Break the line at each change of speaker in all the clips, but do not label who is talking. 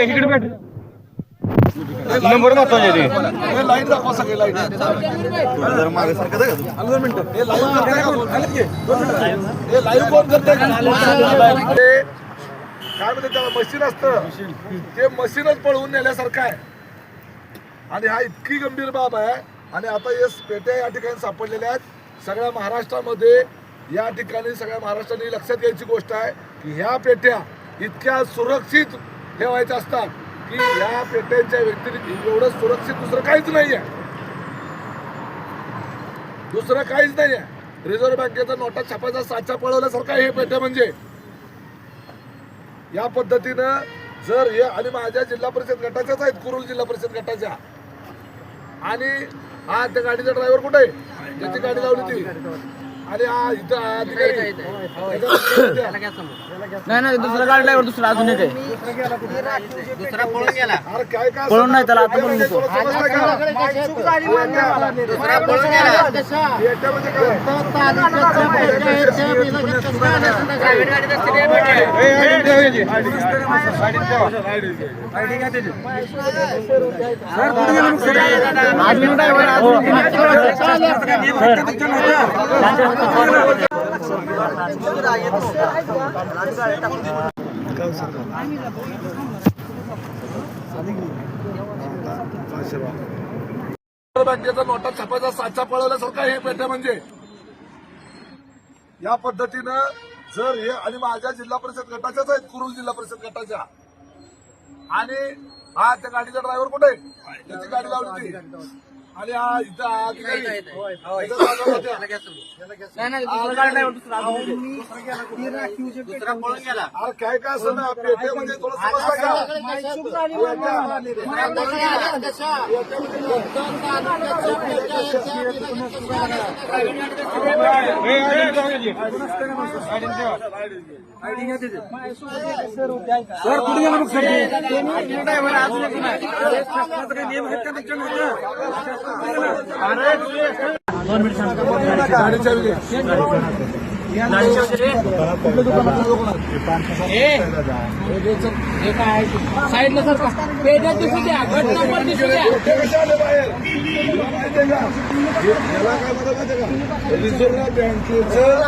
इकडे भेट नंबर महत्वाचे
लाईट दाखवा सगळे लाईट लाईव्ह कोण करते काय म्हणते त्याला मशीन असतं ते मशीनच पळवून नेल्यासारखं आहे आणि हा इतकी गंभीर बाब आहे आणि आता हे पेट्या या ठिकाणी सापडलेल्या आहेत सगळ्या महाराष्ट्रामध्ये या ठिकाणी सगळ्या महाराष्ट्राने लक्षात घ्यायची गोष्ट आहे की ह्या पेट्या इतक्या सुरक्षित ठेवायच्या असतात की ह्या पेट्यांच्या व्यतिरिक्त एवढं सुरक्षित दुसरं काहीच नाही आहे रिझर्व्ह बँकेचा नोटा छापायचा साचा पळवल्यासारखा हे पेट्या म्हणजे या पद्धतीनं जर हे आणि माझ्या जिल्हा परिषद गटाच्याच आहेत कुरुल जिल्हा परिषद गटाच्या आणि हा त्या गाडीचा ड्रायव्हर कुठे त्याची गाडी लावली ती आणि हा इथं
नाही दुसरा गाडी ड्रायव्हर दुसरा अजून एक आहे
दुसरा पळून गेला.
अरे काय काय
पळून नाही त्याला आता पण
दुसरा पळून गेला.
बँकेचा नोटा छापायचा साचा पळवल्यासारखा हे पेट्या म्हणजे या पद्धतीनं जर हे आणि माझ्या जिल्हा परिषद गटाच्याच आहेत कुरुल जिल्हा परिषद गटाच्या आणि हा त्या गाडीचा ड्रायव्हर कुठे त्याची गाडी लावली ती आणि हा इथं
दुसरा पळून गेला.
अरे काय काय असं ना पेट्या म्हणजे तुला समजलं
साईडला सर पेट्या दिसू द्या घटना पण दिसू द्या
रिझर्व्ह बँकेचं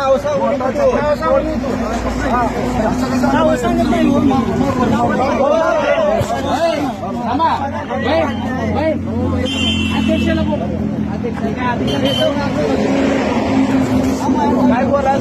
काय बोला